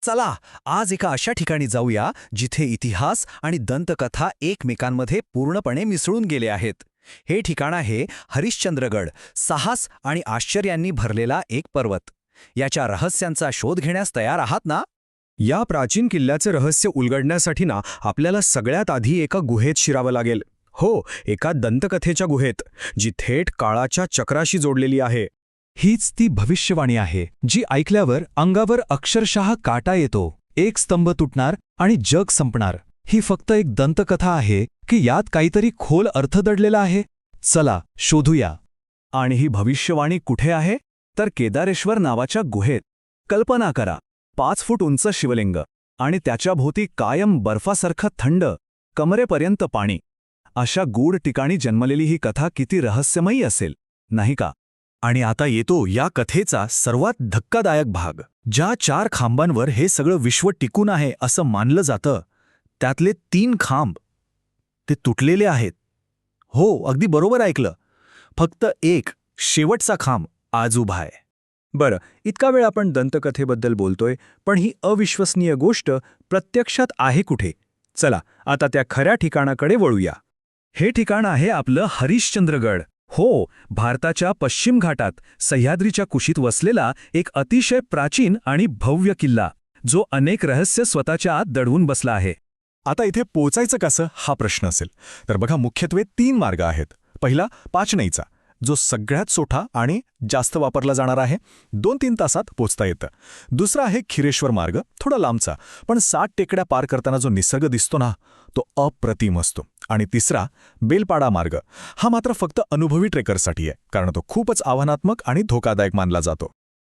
चला आज एका अशा ठिकाणी जाऊया जिथे इतिहास आणि दंतकथा एकमेकांमध्ये पूर्णपणे मिसळून गेले आहेत. हे ठिकाण आहे हरिश्चंद्रगड, साहस आणि आश्चर्यांनी भरलेला एक पर्वत. याच्या रहस्यांचा शोध घेण्यास तयार आहात ना? या प्राचीन किल्ल्याचे रहस्य उलगडण्यासाठी ना आपल्याला सगळ्यात आधी एका गुहेत शिरावं लागेल. हो, एका दंतकथेच्या गुहेत, जी थेट काळाच्या चक्राशी जोडलेली आहे. हीच ती भविष्यवाणी आहे जी ऐकल्यावर अंगावर अक्षरशः काटा येतो. एक स्तंभ तुटणार आणि जग संपणार. ही फक्त एक दंतकथा आहे की यात काहीतरी खोल अर्थ दडलेला आहे? चला शोधूया. आणि ही भविष्यवाणी कुठे आहे? तर केदारेश्वर नावाच्या गुहेत. कल्पना करा, 5 फूट उंच शिवलिंग आणि त्याच्या भोवती कायम बर्फासारखं थंड, कमरेपर्यंत पाणी. अशा गूढ ठिकाणी जन्मलेली ही कथा किती रहस्यमयी असेल, नाही का? आणि आता येतो या कथेचा सर्वात धक्कादायक भाग. ज्या 4 खांबांवर हे सगळं विश्व टिकून आहे असं मानलं जातं, त्यातले 3 खांब ते तुटलेले आहेत. हो, अगदी बरोबर ऐकलं. फक्त एक शेवटचा खांब आज उभा आहे. बरं, इतका वेळ आपण दंतकथेबद्दल बोलतोय, पण ही अविश्वसनीय गोष्ट प्रत्यक्षात आहे कुठे? चला आता त्या खऱ्या ठिकाणाकडे वळूया. हे ठिकाण आहे आपलं हरिश्चंद्रगड. हो, भारताच्या पश्चिम घाटात सह्याद्रीच्या कुशीत वसलेला एक अतिशय प्राचीन आणि भव्य किल्ला, जो अनेक रहस्य स्वतःच्या आत दडवून बसला आहे. आता इथे पोचायचं कसं हा प्रश्न असेल तर बघा, मुख्यत्वे 3 मार्ग आहेत. पहिला पाचनईचा, जो सगळ्यात सोठा आणि जास्त वापरला जाणार आहे, 2-3 तासात पोचता येतं. दुसरा आहे खिरेश्वर मार्ग, थोडा लांबचा, पण 60 टेकड्या पार करताना जो निसर्ग दिसतो ना, तो अप्रतिम असतो. आणि तिसरा बेलपाडा मार्ग, हा मात्र फक्त अनुभवी ट्रेकर्ससाठी आहे, कारण तो खूपच आव्हानात्मक आणि धोकादायक मानला जातो.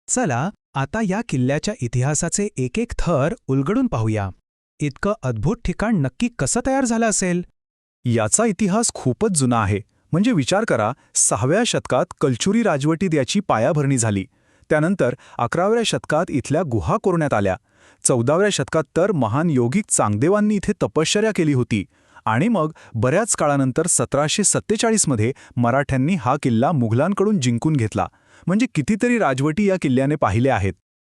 चला आता या किल्ल्याच्या इतिहासाचे एक एक थर उलगडून पाहूया. इतकं अद्भुत ठिकाण नक्की कसं तयार झालं असेल? याचा इतिहास खूपच जुना आहे. म्हणजे विचार करा, 6व्या शतकात कलचुरी राजवटीत याची पायाभरणी झाली. त्यानंतर 11व्या शतकात इथल्या गुहा कोरण्यात आल्या. 14व्या शतकात तर महान योगिक चांगदेवांनी इथे तपश्चर्या केली होती. आणि मग बऱ्याच काळानंतर 1747 मध्ये मराठ्यांनी हा किल्ला मुघलांकडून जिंकून घेतला. म्हणजे कितीतरी राजवटी या किल्ल्याने पाहिल्या आहेत.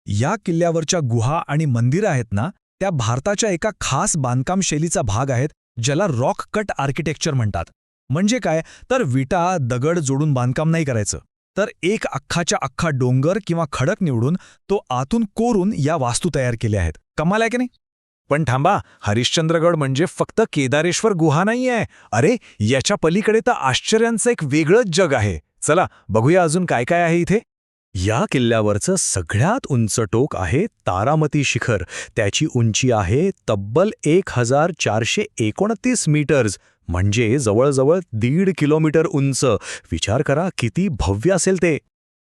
या किल्ल्यावरच्या गुहा आणि मंदिरं आहेत ना, त्या भारताच्या एका खास बांधकाम शैलीचा भाग आहेत, ज्याला रॉक कट आर्किटेक्चर म्हणतात. म्हणजे काय तर विटा दगड जोडून बांधकाम नाही करायचं, तर एक अख्खाच्या अख्खा डोंगर किंवा खडक निवडून तो आतून कोरून या वास्तू तयार केल्या आहेत. कमाल आहे की नाही? पण थांबा, हरिश्चंद्रगड म्हणजे फक्त केदारेश्वर गुहा नाहीये. अरे, याच्या पलीकडे तर आश्चर्यांचं एक वेगळंच जग आहे. चला बघूया अजून काय काय आहे इथे. या किल्ल्यावरचं सगळ्यात उंच टोक आहे तारामती शिखर. त्याची उंची आहे तब्बल 1429 मीटर्स, म्हणजे जवळजवळ 1.5 किलोमीटर उंच. विचार करा किती भव्य असेल ते.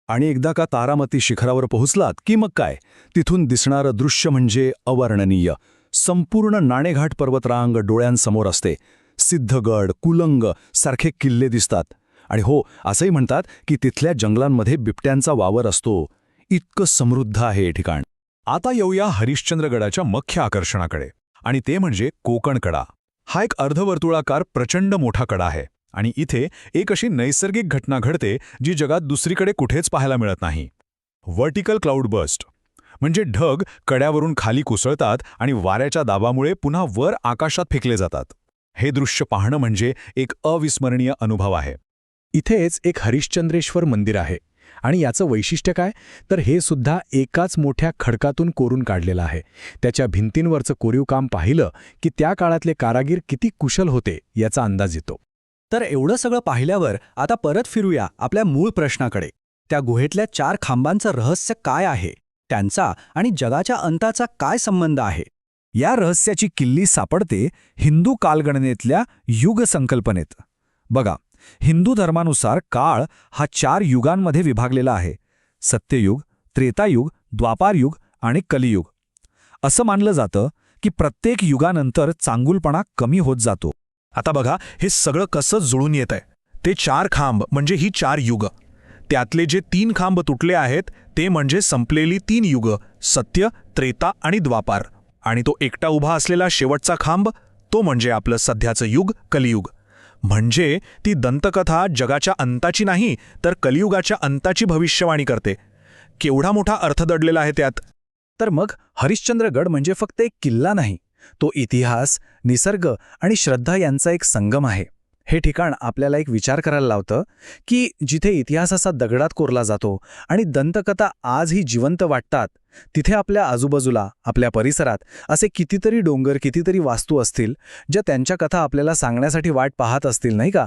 आणि एकदा का तारामती शिखरावर पोहोचलात की मग काय, तिथून दिसणारं दृश्य म्हणजे अवर्णनीय. संपूर्ण नाणेघाट पर्वतरांग डोळ्यांसमोर असते. सिद्धगड, कुलंग सारखे किल्ले दिसतात. आणि हो, असंही म्हणतात की तिथल्या जंगलांमध्ये बिबट्यांचा वावर असतो. इतकं समृद्ध आहे हे ठिकाण. आता येऊया हरिश्चंद्रगडाच्या मुख्य आकर्षणाकडे, आणि ते म्हणजे कोकण कडा. हा एक अर्धवर्तुळाकार प्रचंड मोठा कडा आहे. आणि इथे एक अशी नैसर्गिक घटना घडते जी जगात दुसरीकडे कुठेच पाहायला मिळत नाही. व्हर्टिकल क्लाउड बर्स्ट, म्हणजे ढग कड्यावरून खाली कोसळतात आणि वाऱ्याच्या दाबामुळे पुन्हा वर आकाशात फेकले जातात. हे दृश्य पाहणं म्हणजे एक अविस्मरणीय अनुभव आहे. इथेच एक हरिश्चंद्रेश्वर मंदिर आहे. आणि याचं वैशिष्ट्य काय तर हे सुद्धा एकाच मोठ्या खडकातून कोरून काढलेलं आहे. त्याच्या भिंतींवरचं कोरीव काम पाहिलं की त्या काळातले कारागीर किती कुशल होते याचा अंदाज येतो. तर एवढं सगळं पाहिल्यावर आता परत फिरूया आपल्या मूळ प्रश्नाकडे. त्या गुहेतल्या 4 खांबांचं रहस्य काय आहे? त्यांचा आणि जगाच्या अंताचा काय संबंध आहे? या रहस्याची किल्ली सापडते हिंदू कालगणनेतल्या युग संकल्पनेत. बघा, हिंदू धर्मानुसार काळ हा 4 युगांमध्ये विभागलेला आहे: सत्ययुग, त्रेतायुग, द्वापारयुग आणि कलियुग. असं मानलं जातं की प्रत्येक युगानंतर चांगुलपणा कमी होत जातो. आता बघा, हे सगळं कसं जुळून येत आहे. ते 4 खांब म्हणजे ही 4 युग. त्यातले जे 3 खांब तुटले आहेत ते म्हणजे संपलेली 3 युग: सत्य, त्रेता आणि द्वापार. आणि तो एकटा उभा असलेला शेवटचा खांब, तो म्हणजे आपलं सध्याचं युग, कलियुग. म्हणजे ती दंतकथा जगाच्या अंताची नाही, तर कलियुगाच्या अंताची भविष्यवाणी करते. केवढा मोठा अर्थ दडलेला आहे त्यात. तर मग हरिश्चंद्रगड म्हणजे फक्त एक किल्ला नाही, तो इतिहास, निसर्ग आणि श्रद्धा यांचा एक संगम आहे. हे ठिकाण आपल्याला एक विचार करायला लावतं की जिथे इतिहास असा दगडात कोरला जातो आणि दंतकथा आजही जिवंत वाटतात, तिथे आपल्या आजूबाजूला, आपल्या परिसरात असे कितीतरी डोंगर, कितीतरी वास्तू असतील ज्या त्यांच्या कथा आपल्याला सांगण्यासाठी वाट पाहत असतील, नाही का?